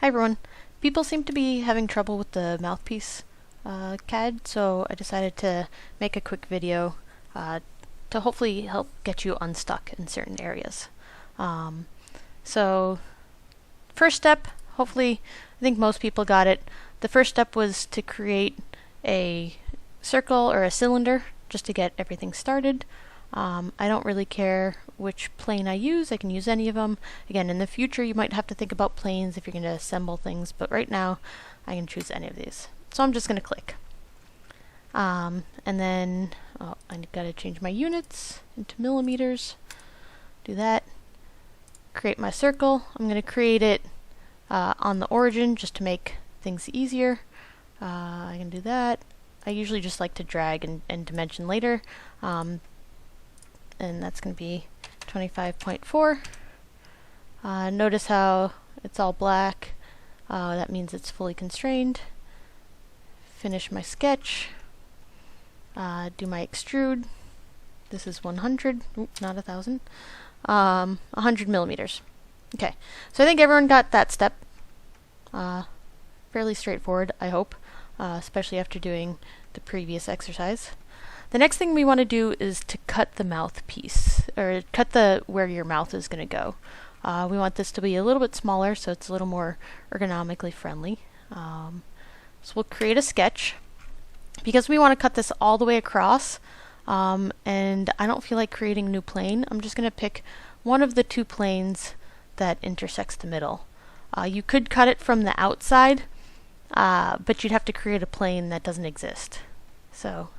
Hi everyone. People seem to be having trouble with the mouthpiece CAD, so I decided to make a quick video to hopefully help get you unstuck in certain areas. So first step, hopefully, I think most people got it. The first step was to create a circle or a cylinder just to get everything started. I don't really care which plane I use. I can use any of them. Again, in the future you might have to think about planes if you're going to assemble things, but right now I can choose any of these. So I'm just going to click. And then I got to change my units into millimeters. Do that. Create my circle. I'm going to create it on the origin just to make things easier. I can do that. I usually just like to drag and dimension later. And that's going to be 25.4. Notice how it's all black. That means it's fully constrained. Finish my sketch. Do my extrude. This is 100, not 1,000. 100 millimeters. Okay, so I think everyone got that step. Fairly straightforward, I hope, especially after doing the previous exercise. The next thing we want to do is to cut the mouthpiece, or cut where your mouth is going to go. We want this to be a little bit smaller so it's a little more ergonomically friendly. So we'll create a sketch. Because we want to cut this all the way across, and I don't feel like creating a new plane, I'm just going to pick one of the two planes that intersects the middle. You could cut it from the outside, but you'd have to create a plane that doesn't exist. So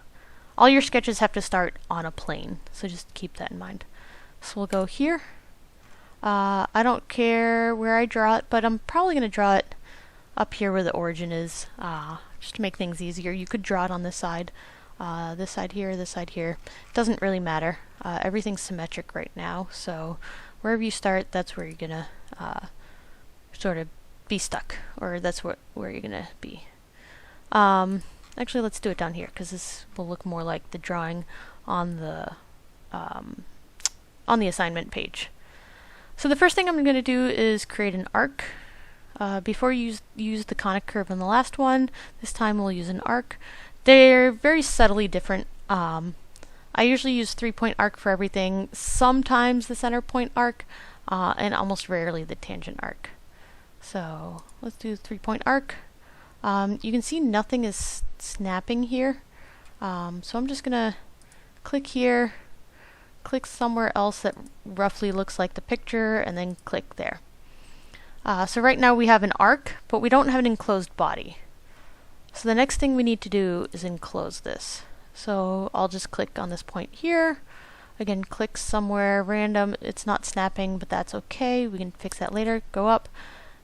all your sketches have to start on a plane, so just keep that in mind. So we'll go here. I don't care where I draw it, but I'm probably going to draw it up here where the origin is, just to make things easier. You could draw it on this side here, this side here. It doesn't really matter. Everything's symmetric right now, so wherever you start, that's where you're going to sort of be stuck, or that's where you're going to be. Actually, let's do it down here, because this will look more like the drawing on the assignment page. So the first thing I'm going to do is create an arc. Before you use the conic curve on the last one, this time we'll use an arc. They're very subtly different. I usually use 3-point arc for everything, sometimes the center point arc, and almost rarely the tangent arc. So let's do the 3-point arc. You can see nothing is snapping here, so I'm just gonna click here, click somewhere else that roughly looks like the picture, and then click there. So right now we have an arc, but we don't have an enclosed body. So the next thing we need to do is enclose this. So I'll just click on this point here. Again, click somewhere random. It's not snapping, but that's okay. We can fix that later. Go up,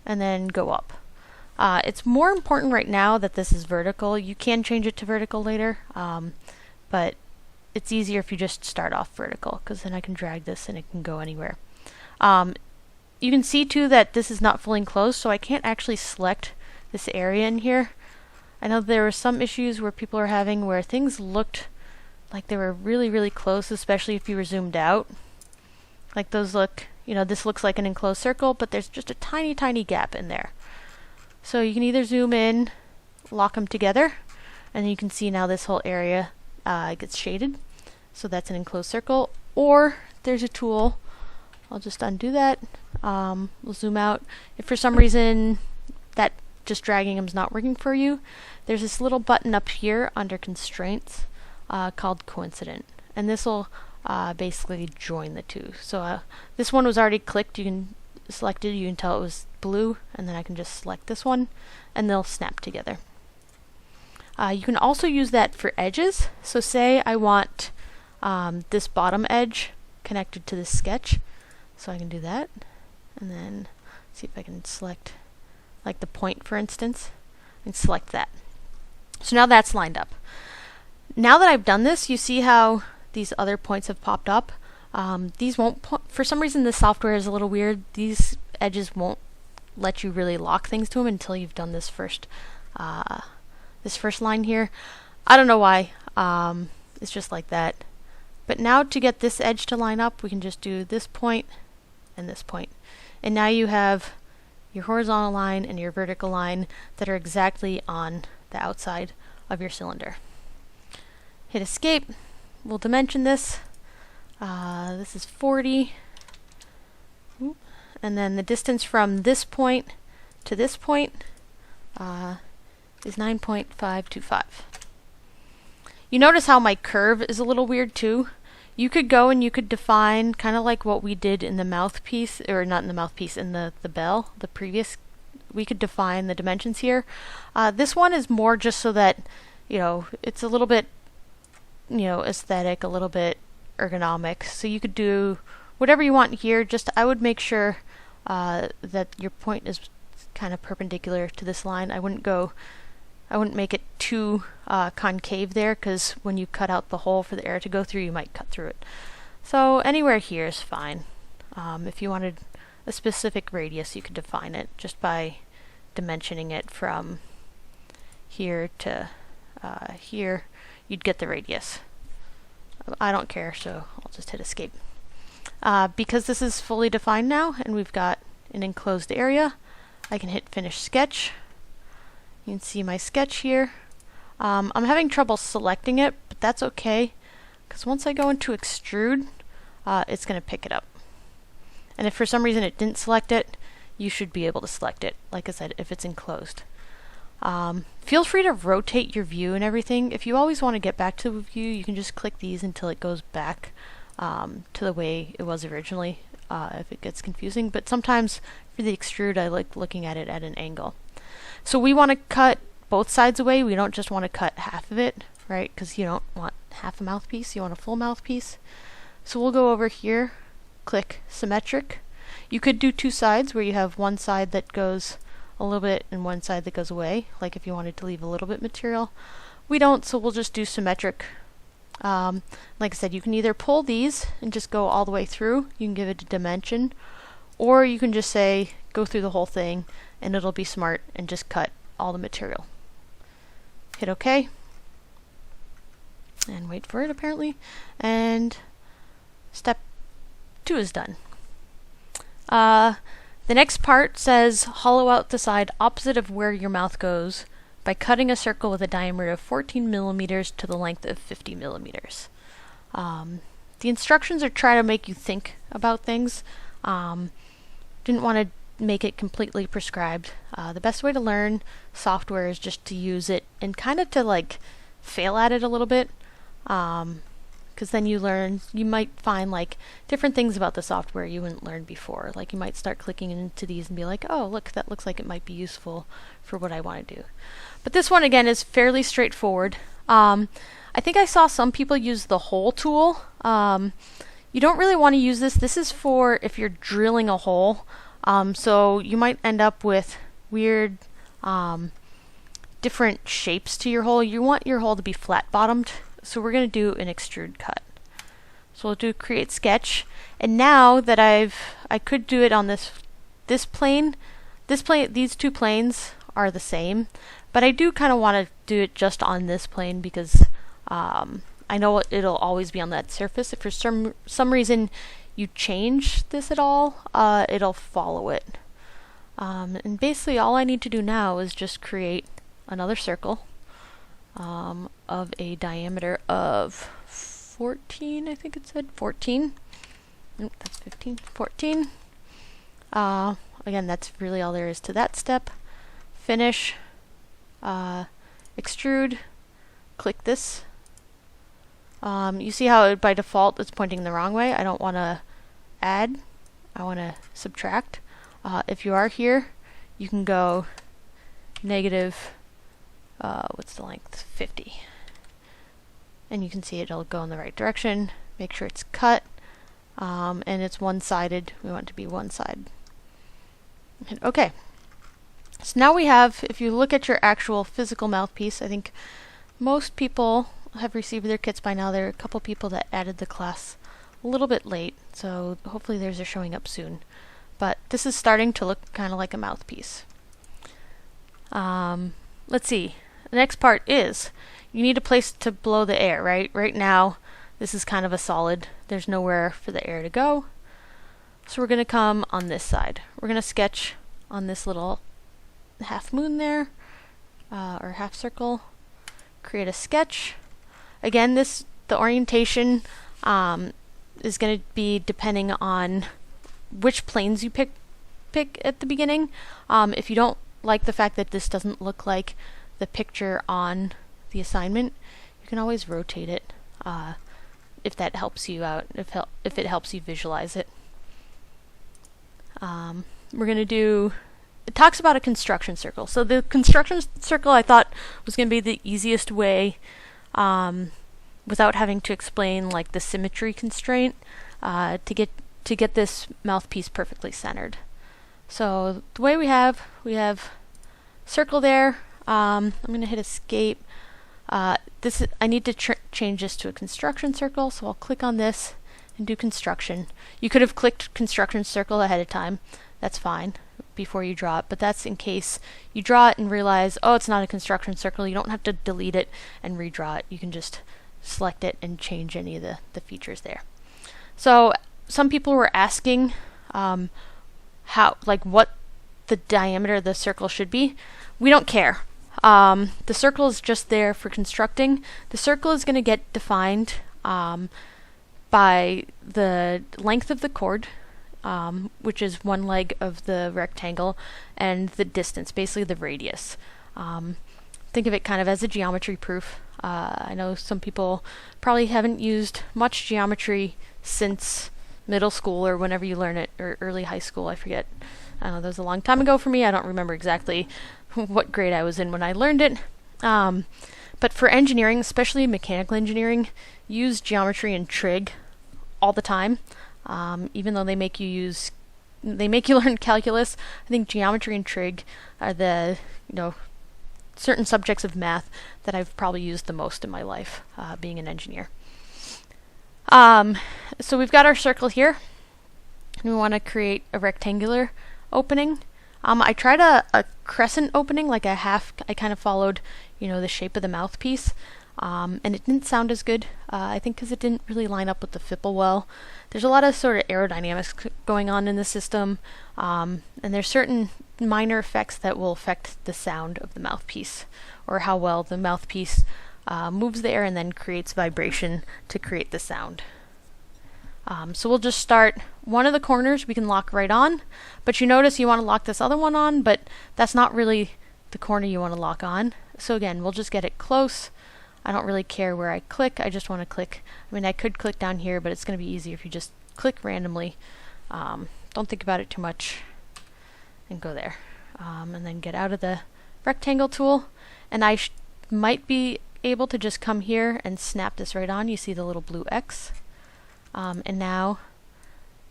and then go up. It's more important right now that this is vertical. You can change it to vertical later, but it's easier if you just start off vertical, because then I can drag this and it can go anywhere. You can see too that this is not fully enclosed, so I can't actually select this area in here. I know there were some issues where people are having where things looked like they were really, really close, especially if you were zoomed out. Like those look, this looks like an enclosed circle, but there's just a tiny, tiny gap in there. So you can either zoom in, lock them together, and you can see now this whole area gets shaded. So that's an enclosed circle. Or there's a tool. I'll just undo that. We'll zoom out. If for some reason that just dragging them is not working for you, there's this little button up here under constraints called coincident, and this will basically join the two. So this one was already clicked. You can select it. You can tell it was blue, and then I can just select this one, and they'll snap together. You can also use that for edges. So say I want this bottom edge connected to this sketch. So I can do that, and then see if I can select like the point, for instance, and select that. So now that's lined up. Now that I've done this, you see how these other points have popped up. These won't, for some reason the software is a little weird. These edges won't let you really lock things to them until you've done this first line here. I don't know why. It's just like that. But now to get this edge to line up, we can just do this point and this point. And now you have your horizontal line and your vertical line that are exactly on the outside of your cylinder. Hit escape. We'll dimension this. This is 40. And then the distance from this point to this point is 9.525. You notice how my curve is a little weird too. You could go and you could define kind of like what we did in the mouthpiece, or not in the mouthpiece, in the bell, the previous. We could define the dimensions here. This one is more just so that, you know, it's a little bit, you know, aesthetic, a little bit ergonomic. So you could do whatever you want here. Just I would make sure that your point is kind of perpendicular to this line. I wouldn't make it too concave there, because when you cut out the hole for the air to go through, you might cut through it. So anywhere here is fine. If you wanted a specific radius, you could define it just by dimensioning it from here to here. You'd get the radius. I don't care, so I'll just hit escape. Because this is fully defined now and we've got an enclosed area, I can hit finish sketch. You can see my sketch here. I'm having trouble selecting it, but that's okay, because once I go into extrude, it's going to pick it up. And if for some reason it didn't select it, you should be able to select it, like I said, if it's enclosed. Feel free to rotate your view and everything. If you always want to get back to the view, you can just click these until it goes back to the way it was originally, if it gets confusing. But sometimes for the extrude, I like looking at it at an angle. So we want to cut both sides away. We don't just want to cut half of it, right? Because you don't want half a mouthpiece, you want a full mouthpiece. So we'll go over here, click symmetric. You could do two sides where you have one side that goes a little bit and one side that goes away, like if you wanted to leave a little bit material. We don't, so we'll just do symmetric. Like I said, you can either pull these and just go all the way through, you can give it a dimension, or you can just say go through the whole thing and it'll be smart and just cut all the material. Hit OK and wait for it apparently, and step 2 is done. The next part says hollow out the side opposite of where your mouth goes by cutting a circle with a diameter of 14 millimeters to the length of 50 millimeters. The instructions are trying to make you think about things. Didn't want to make it completely prescribed. The best way to learn software is just to use it and kind of to like fail at it a little bit, because then you might find like different things about the software you wouldn't learn before. Like you might start clicking into these and be like, oh look, that looks like it might be useful for what I want to do. But this one again is fairly straightforward. I think I saw some people use the hole tool. You don't really want to use this. This is for if you're drilling a hole. So you might end up with weird different shapes to your hole. You want your hole to be flat bottomed, so we're going to do an extrude cut. So we'll do create sketch, and now that I could do it on this plane. These two planes are the same, but I do kind of want to do it just on this plane because I know it'll always be on that surface. If for some reason you change this at all, it'll follow it. And basically all I need to do now is just create another circle of a diameter of 14, I think it said 14. Nope, that's 15. 14. Again, that's really all there is to that step. Finish, extrude, click this. You see how by default it's pointing the wrong way? I don't want to add, I want to subtract. If you are here, you can go negative, what's the length? 50. And you can see it'll go in the right direction. Make sure it's cut, and it's one-sided. We want it to be one side. Okay. So now we have, if you look at your actual physical mouthpiece, I think most people have received their kits by now. There are a couple people that added the class a little bit late, so hopefully theirs are showing up soon. But this is starting to look kind of like a mouthpiece. Let's see. The next part is you need a place to blow the air, right? Right now, this is kind of a solid. There's nowhere for the air to go. So we're going to come on this side. We're going to sketch on this little half moon there, or half circle, create a sketch. Again, the orientation is going to be depending on which planes you pick at the beginning. If you don't like the fact that this doesn't look like the picture on the assignment, you can always rotate it if that helps you out, if it helps you visualize it. We're going to do, it talks about a construction circle. So the construction circle I thought was going to be the easiest way without having to explain like the symmetry constraint to get this mouthpiece perfectly centered. So the way we have circle there. I'm going to hit escape. I need to change this to a construction circle, so I'll click on this and do construction. You could have clicked construction circle ahead of time. That's fine before you draw it, but that's in case you draw it and realize, oh, it's not a construction circle. You don't have to delete it and redraw it. You can just select it and change any of the features there. So some people were asking what the diameter of the circle should be. We don't care. The circle is just there for constructing. The circle is going to get defined by the length of the chord, which is one leg of the rectangle, and the distance, basically the radius. Think of it kind of as a geometry proof. I know some people probably haven't used much geometry since middle school or whenever you learn it, or early high school, I forget. I don't know, that was a long time ago for me. I don't remember exactly what grade I was in when I learned it. But for engineering, especially mechanical engineering, use geometry and trig all the time. Even though they make you learn calculus, I think geometry and trig are the, certain subjects of math that I've probably used the most in my life, being an engineer. So we've got our circle here, and we want to create a rectangular opening. I tried a crescent opening, like a half. I kind of followed, the shape of the mouthpiece, and it didn't sound as good. I think because it didn't really line up with the fipple well. There's a lot of sort of aerodynamics going on in the system, and there's certain minor effects that will affect the sound of the mouthpiece, or how well the mouthpiece moves the air and then creates vibration to create the sound. So we'll just start one of the corners we can lock right on, but you notice you want to lock this other one on, but that's not really the corner you want to lock on. So again, we'll just get it close. I don't really care where I click, I just want to click. I could click down here, but it's going to be easier if you just click randomly. Don't think about it too much and go there. And then get out of the rectangle tool, and I might be able to just come here and snap this right on. You see the little blue X. And now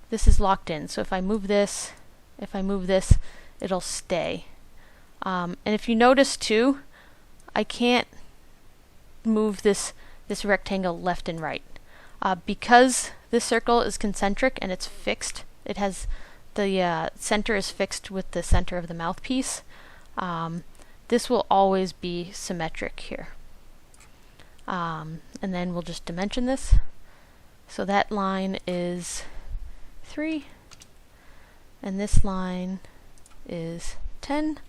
this is locked in. So if I move this, it'll stay. And if you notice too, I can't move this rectangle left and right. Because this circle is concentric and it's fixed, it has the center is fixed with the center of the mouthpiece. This will always be symmetric here. And then we'll just dimension this. So that line is 3, and this line is 10.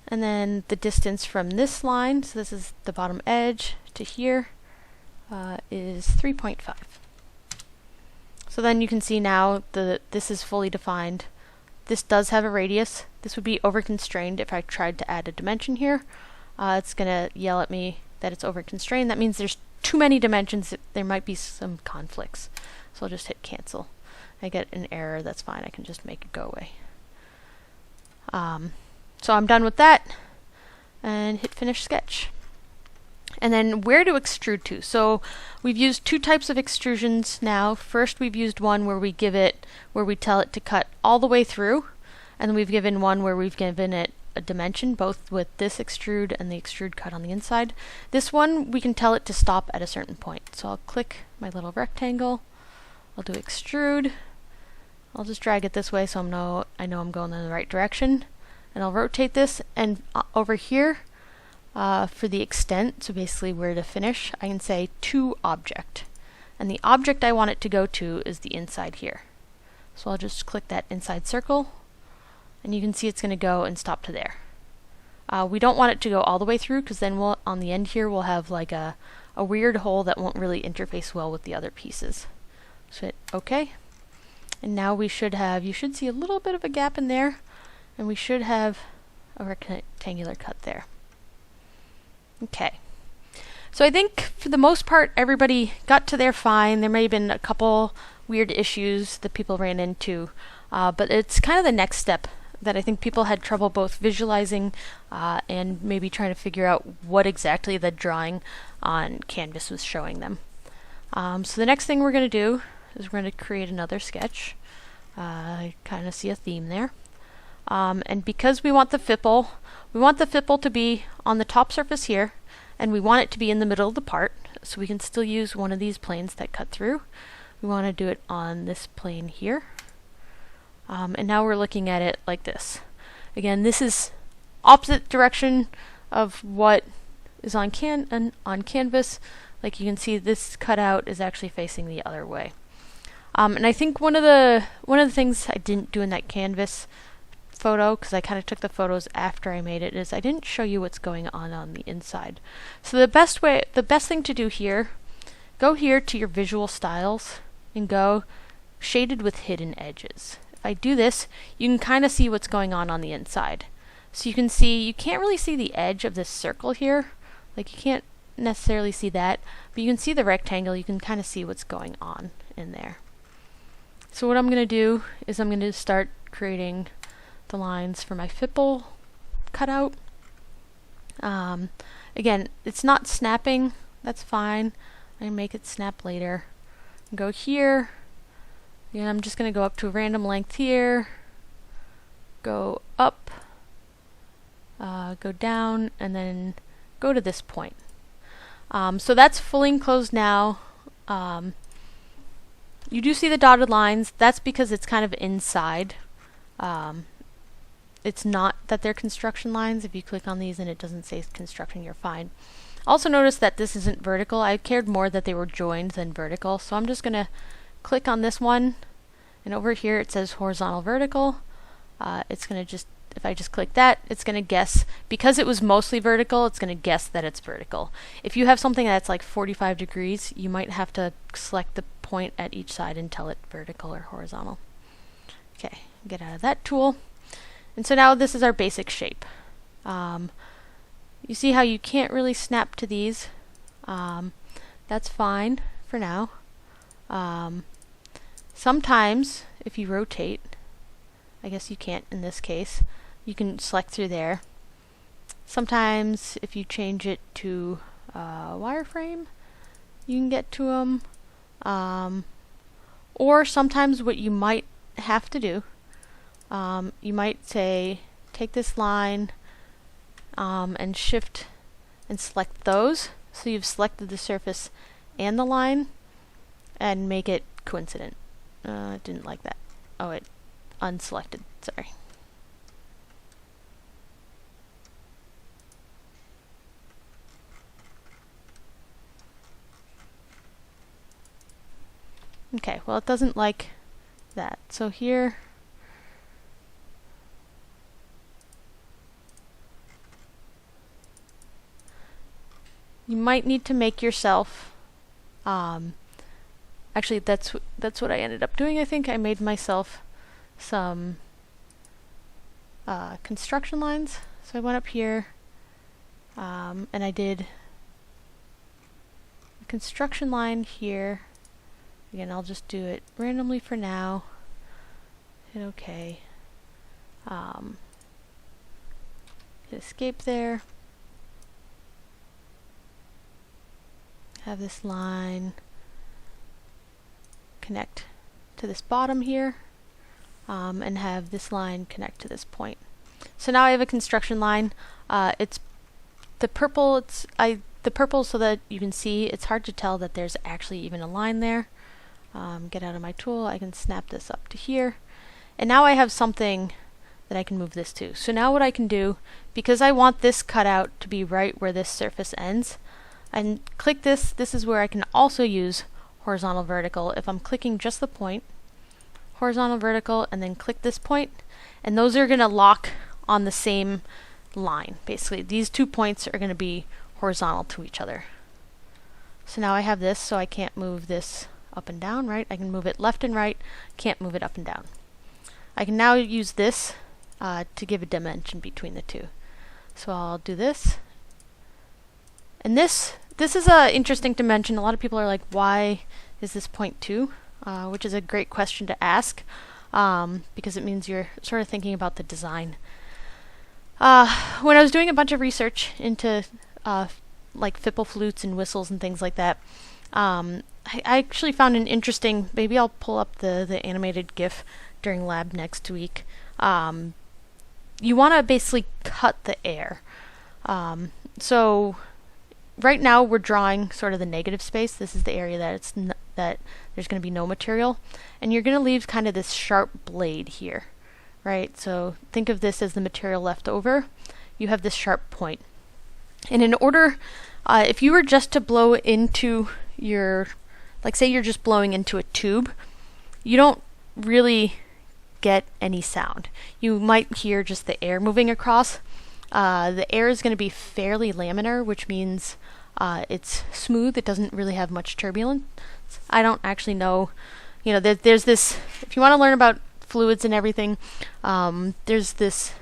And then the distance from this line, so this is the bottom edge, to here, is 3.5. So then you can see now this is fully defined. This does have a radius. This would be over-constrained if I tried to add a dimension here. It's going to yell at me that it's over-constrained. That means there's too many dimensions. There might be some conflicts. So I'll just hit cancel. I get an error, that's fine. I can just make it go away. So I'm done with that, and hit finish sketch. And then where to extrude to. So we've used two types of extrusions now. First we've used one where we tell it to cut all the way through, and then we've given one where we've given it a dimension, both with this extrude and the extrude cut on the inside. This one we can tell it to stop at a certain point. So I'll click my little rectangle, I'll do extrude, I'll just drag it this way so I know I'm going in the right direction, and I'll rotate this, and over here for the extent, so basically where to finish, I can say to object, and the object I want it to go to is the inside here. So I'll just click that inside circle, and you can see it's going to go and stop to there. We don't want it to go all the way through, because then on the end here we'll have like a weird hole that won't really interface well with the other pieces. So hit OK, and now we should have, you should see a little bit of a gap in there, and we should have a rectangular cut there. Okay, so I think for the most part everybody got to there fine. There may have been a couple weird issues that people ran into, but it's kind of the next step that I think people had trouble both visualizing and maybe trying to figure out what exactly the drawing on canvas was showing them. So the next thing we're going to do is we're going to create another sketch. I kind of see a theme there. And because we want the fipple to be on the top surface here, and we want it to be in the middle of the part, so we can still use one of these planes that cut through. We want to do it on this plane here. And now we're looking at it like this. Again, this is opposite direction of what is on canvas. Like you can see, this cutout is actually facing the other way. And I think one of the things I didn't do in that canvas photo, because I kind of took the photos after I made it, is I didn't show you what's going on the inside. So the best thing to do here, go here to your visual styles and go shaded with hidden edges. If I do this, you can kind of see what's going on the inside. So you can see, you can't really see the edge of this circle here, like you can't necessarily see that, but you can see the rectangle, you can kind of see what's going on in there. So what I'm going to do is I'm going to start creating the lines for my fipple cutout. Again, it's not snapping, that's fine. I can make it snap later. Go here, and I'm just going to go up to a random length here, go up, go down, and then go to this point. So that's fully enclosed now. You do see the dotted lines. That's because it's kind of inside. It's not that they're construction lines. If you click on these and it doesn't say construction, you're fine. Also notice that this isn't vertical. I cared more that they were joined than vertical, so I'm just going to click on this one, and over here it says horizontal vertical. It's going to just, if I just click that, it's going to guess, because it was mostly vertical, it's going to guess that it's vertical. If you have something that's like 45 degrees, you might have to select the point at each side and tell it vertical or horizontal. Okay, get out of that tool. And so now this is our basic shape. You see how you can't really snap to these. That's fine for now. Sometimes, if you rotate, I guess you can't in this case, you can select through there. Sometimes, if you change it to wireframe, you can get to them. Or sometimes what you might have to do, you might say, take this line and shift and select those, so you've selected the surface and the line, and make it coincident. Didn't like that. Oh, it unselected, sorry. Okay, well it doesn't like that. So here, you might need to make yourself, actually that's what I ended up doing. I think I made myself some construction lines. So I went up here and I did a construction line here. Again, I'll just do it randomly for now. Hit OK. Hit escape there. Have this line connect to this bottom here, and have this line connect to this point. So now I have a construction line. It's the purple. The purple so that you can see. It's hard to tell that there's actually even a line there. Get out of my tool. I can snap this up to here, and now I have something that I can move this to. So now what I can do, because I want this cutout to be right where this surface ends, and click this. This is where I can also use horizontal vertical. If I'm clicking just the point, horizontal, vertical, and then click this point, and those are going to lock on the same line. Basically, these 2 points are going to be horizontal to each other. So now I have this, so I can't move this up and down, right? I can move it left and right, can't move it up and down. I can now use this to give a dimension between the two. So I'll do this. And this is an interesting dimension. A lot of people are like, why is this 0.2? Which is a great question to ask, because it means you're sort of thinking about the design. When I was doing a bunch of research into like fipple flutes and whistles and things like that, I actually found an interesting, maybe I'll pull up the animated GIF during lab next week. You want to basically cut the air. So right now we're drawing sort of the negative space. This is the area that that there's going to be no material, and you're going to leave kind of this sharp blade here, right? So think of this as the material left over. You have this sharp point. And in order, if you were just to blow into your, like say you're just blowing into a tube, you don't really get any sound. You might hear just the air moving across. The air is going to be fairly laminar, which means it's smooth. It doesn't really have much turbulence. I don't actually know, you know, there's this, if you want to learn about fluids and everything, there's this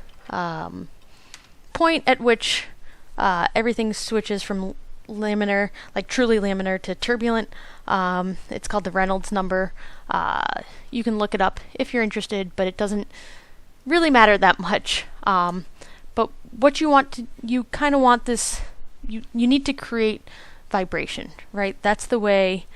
point at which everything switches from laminar, like truly laminar, to turbulent. It's called the Reynolds number. You can look it up if you're interested, but it doesn't really matter that much. But what you want to, you kind of want this, you need to create vibration, right? That's the way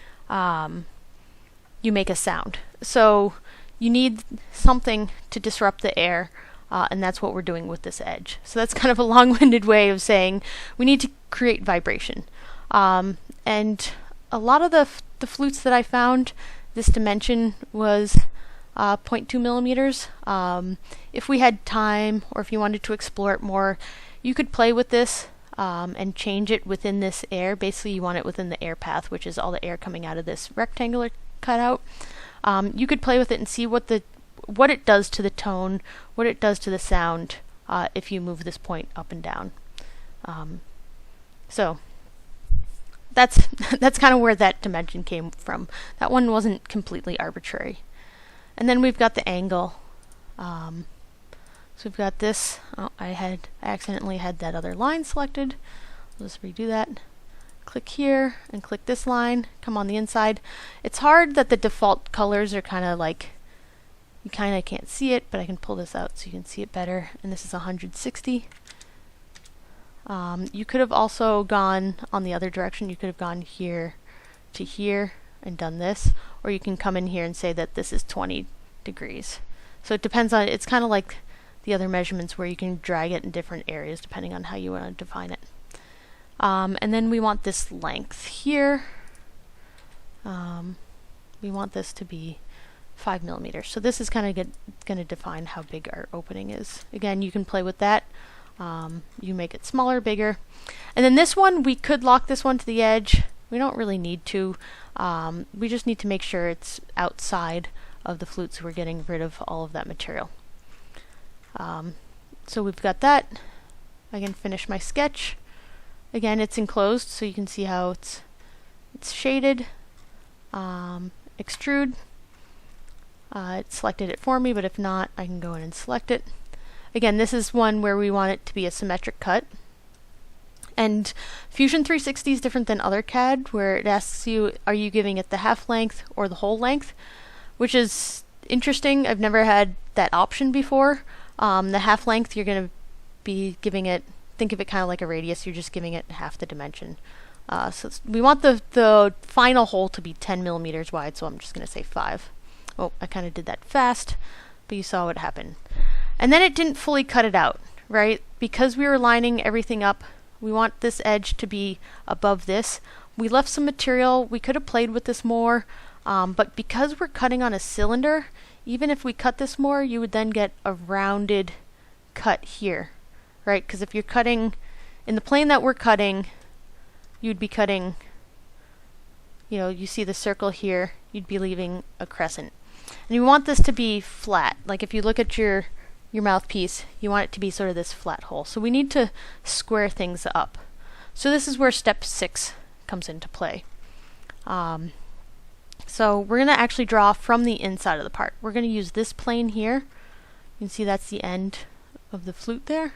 you make a sound. So you need something to disrupt the air, and that's what we're doing with this edge. So that's kind of a long-winded way of saying we need to create vibration. And a lot of the flutes that I found, this dimension was 0.2 millimeters. If we had time, or if you wanted to explore it more, you could play with this and change it within this air. Basically, you want it within the air path, which is all the air coming out of this rectangular cutout. You could play with it and see what it does to the tone, what it does to the sound if you move this point up and down. So that's kind of where that dimension came from. That one wasn't completely arbitrary. And then we've got the angle. So we've got this. Oh, I accidentally had that other line selected. I'll just redo that. Click here and click this line. Come on the inside. It's hard that the default colors are kind of like, you kind of can't see it, but I can pull this out so you can see it better. And this is 160. You could have also gone on the other direction. You could have gone here to here and done this, or you can come in here and say that this is 20 degrees. So it depends on, it's kind of like the other measurements where you can drag it in different areas depending on how you want to define it. And then we want this length here. We want this to be 5 millimeters. So this is kind of going to define how big our opening is. Again, you can play with that. You make it smaller, bigger. And then this one, we could lock this one to the edge. We don't really need to. We just need to make sure it's outside of the flute, so we're getting rid of all of that material. So we've got that. I can finish my sketch. Again, it's enclosed, so you can see how it's shaded. Extrude. It selected it for me, but if not, I can go in and select it. Again, this is one where we want it to be a symmetric cut. And Fusion 360 is different than other CAD, where it asks you, are you giving it the half length or the whole length? Which is interesting. I've never had that option before. The half length, you're going to be giving it, think of it kind of like a radius, you're just giving it half the dimension. So we want the final hole to be 10 millimeters wide, so I'm just going to say 5. Oh, I kind of did that fast, but you saw what happened. And then it didn't fully cut it out, right? Because we were lining everything up, we want this edge to be above this. We left some material. We could have played with this more, but because we're cutting on a cylinder, even if we cut this more, you would then get a rounded cut here, right? Because if you're cutting in the plane that we're cutting, you'd be cutting, you know, you see the circle here, you'd be leaving a crescent. And you want this to be flat. Like if you look at your mouthpiece, you want it to be sort of this flat hole. So we need to square things up. So this is where step 6 comes into play. So we're going to actually draw from the inside of the part. We're going to use this plane here. You can see that's the end of the flute there,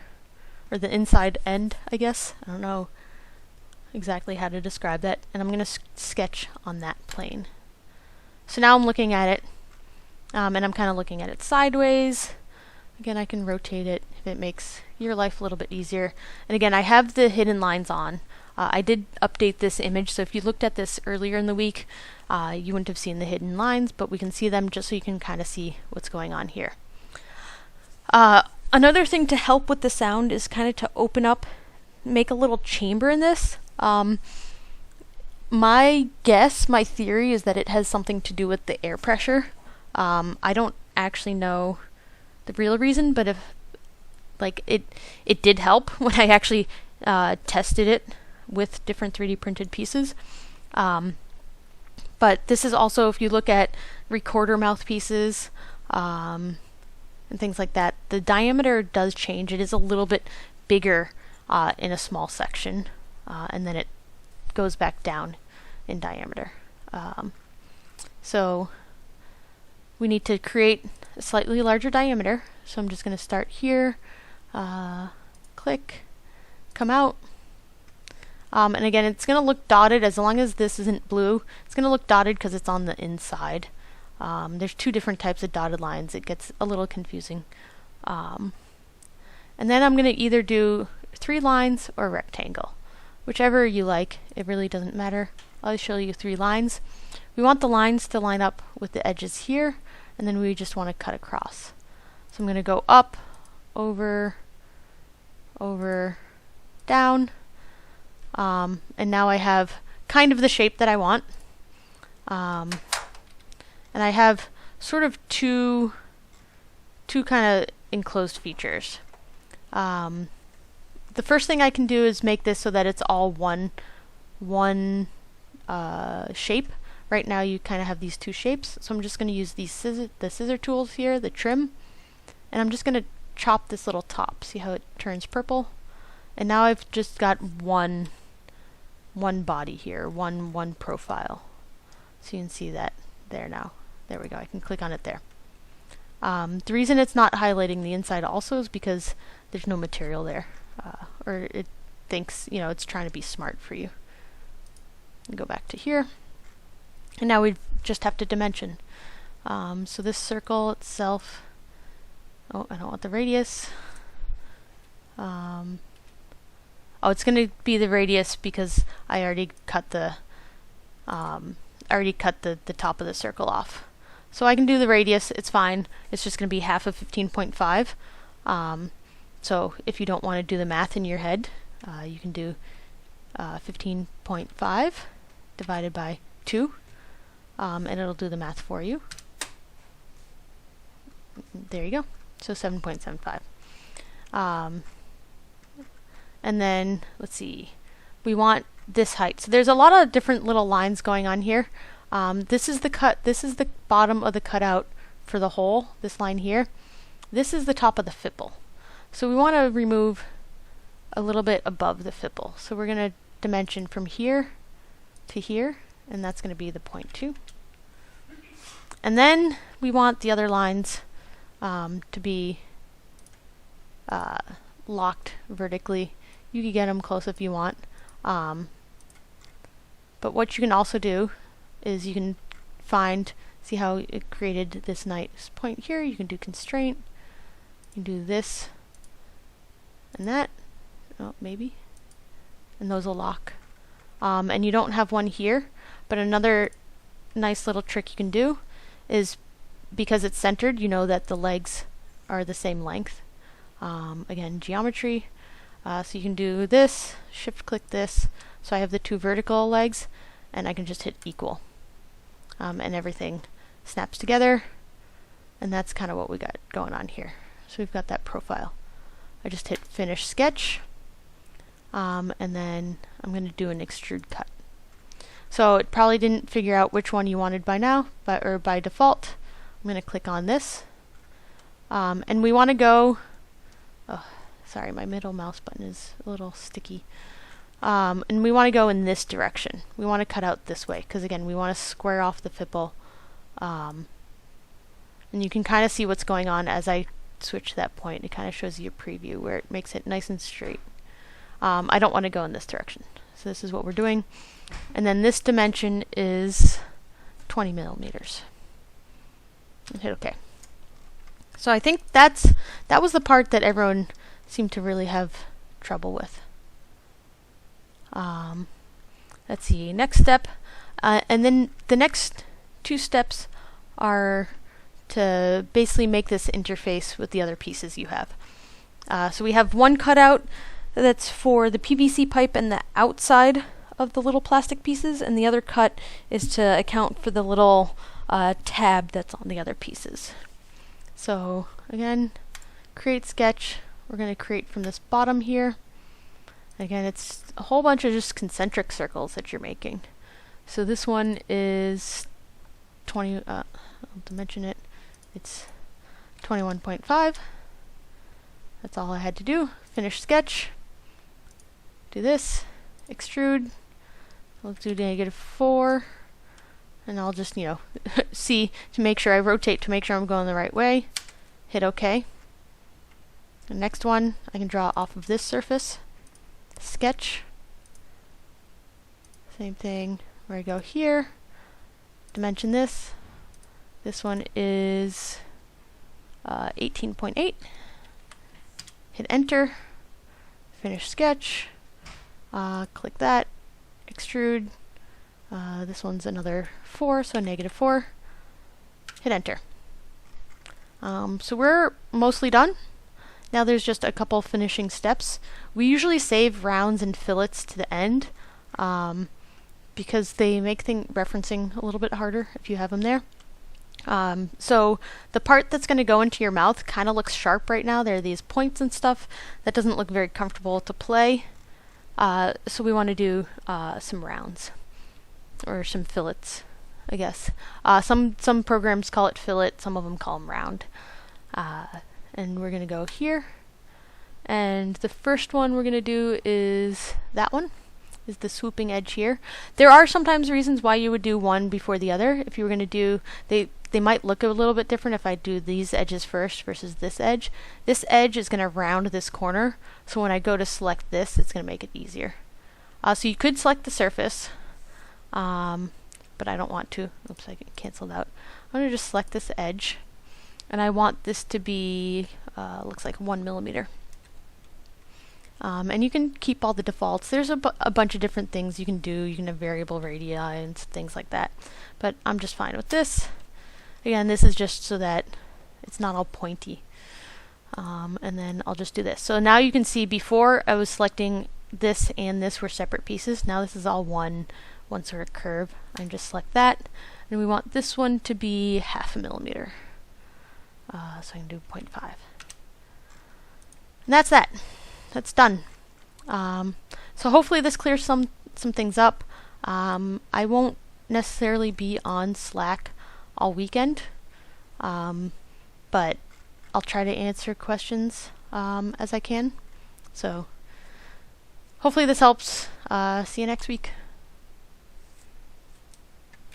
or the inside end, I guess. I don't know exactly how to describe that. And I'm going to sketch on that plane. So now I'm looking at it, and I'm kind of looking at it sideways. Again, I can rotate it if it makes your life a little bit easier. And again, I have the hidden lines on. I did update this image, so if you looked at this earlier in the week, you wouldn't have seen the hidden lines, but we can see them just so you can kind of see what's going on here. Another thing to help with the sound is kind of to open up, make a little chamber in this. My guess, my theory is that it has something to do with the air pressure. I don't actually know the real reason, but if it did help when I actually tested it with different 3D printed pieces. But this is also, if you look at recorder mouthpieces and things like that, the diameter does change. It is a little bit bigger in a small section, and then it goes back down in diameter. So we need to create a slightly larger diameter. So I'm just going to start here, click, come out. And again, it's going to look dotted. As long as this isn't blue, it's going to look dotted because it's on the inside. There's 2 different types of dotted lines. It gets a little confusing. And then I'm going to either do 3 lines or rectangle. Whichever you like, it really doesn't matter. I'll show you 3 lines. We want the lines to line up with the edges here, and then we just want to cut across. So I'm going to go up, over, down, and now I have kind of the shape that I want. And I have sort of two kind of enclosed features. The first thing I can do is make this so that it's all one shape. Right now you kind of have these 2 shapes, so I'm just going to use the scissor tools here, the trim, and I'm just going to chop this little top. See how it turns purple? And now I've just got one body here, one profile. So you can see that there now. There we go. I can click on it there. The reason it's not highlighting the inside also is because there's no material there, or it thinks, it's trying to be smart for you. Go back to here, and now we just have to dimension. So this circle itself, oh, I don't want the radius. Oh, it's going to be the radius because I already cut the top of the circle off. So I can do the radius, it's fine. It's just going to be half of 15.5. So if you don't want to do the math in your head, you can do 15.5 divided by 2, and it'll do the math for you. There you go. So 7.75. And then, let's see, we want this height. So there's a lot of different little lines going on here. This is the bottom of the cutout for the hole, this line here. This is the top of the fipple. So we want to remove a little bit above the fipple. So we're going to dimension from here to here, and that's going to be the 0.2. And then we want the other lines to be locked vertically. You can get them close if you want. But what you can also do is you can see how it created this nice point here. You can do constraint. You can do this and that. Oh, maybe. And those will lock. And you don't have one here, but another nice little trick you can do is, because it's centered, you know that the legs are the same length. Again, geometry. So you can do this, shift click this, so I have the 2 vertical legs, and I can just hit equal. And everything snaps together, and that's kind of what we got going on here. So we've got that profile. I just hit finish sketch, and then I'm going to do an extrude cut. So it probably didn't figure out which one you wanted by now, or by default. I'm going to click on this. And we want to go, oh, sorry, my middle mouse button is a little sticky. And we want to go in this direction. We want to cut out this way, because again, we want to square off the fipple. And you can kind of see what's going on as I switch to that point. It kind of shows you a preview where it makes it nice and straight. I don't want to go in this direction. So this is what we're doing. And then this dimension is 20 millimeters. And hit OK. So I think that was the part that everyone seemed to really have trouble with. Let's see, next step. And then the next two steps are to basically make this interface with the other pieces you have. So we have one cutout that's for the PVC pipe and the outside of the little plastic pieces, and the other cut is to account for the little tab that's on the other pieces. So again, create sketch. We're going to create from this bottom here. Again, it's a whole bunch of just concentric circles that you're making. So this one is 20, I'll dimension it. It's 21.5. That's all I had to do. Finish sketch. Do this. Extrude. I'll do -4. And I'll just, see to make sure I rotate to make sure I'm going the right way. Hit OK. The next one I can draw off of this surface. Sketch. Same thing where I go here. Dimension this. This one is 18.8. Hit enter. Finish sketch. Click that. Extrude. This one's another 4, so -4. Hit enter. So we're mostly done. Now there's just a couple finishing steps. We usually save rounds and fillets to the end because they make referencing a little bit harder if you have them there. So the part that's going to go into your mouth kind of looks sharp right now. There are these points and stuff that doesn't look very comfortable to play. So we want to do some rounds or some fillets, I guess. Some programs call it fillet, some of them call them round. And we're going to go here. And the first one we're going to do is that one, is the swooping edge here. There are sometimes reasons why you would do one before the other. If you were going to do, they might look a little bit different if I do these edges first versus this edge. This edge is going to round this corner, so when I go to select this, it's going to make it easier. So you could select the surface, but I don't want to. Oops, I canceled out. I'm going to just select this edge, and I want this to be, looks like 1 millimeter. And you can keep all the defaults. There's a bunch of different things you can do. You can have variable radii and things like that. But I'm just fine with this. Again, this is just so that it's not all pointy. And then I'll just do this. So now you can see before I was selecting this and this were separate pieces. Now this is all one sort of curve. I can just select that. And we want this one to be 0.5 millimeter. So I can do 0.5. And that's that. That's done. So hopefully this clears some things up. I won't necessarily be on Slack all weekend, but I'll try to answer questions as I can. So hopefully this helps. See you next week.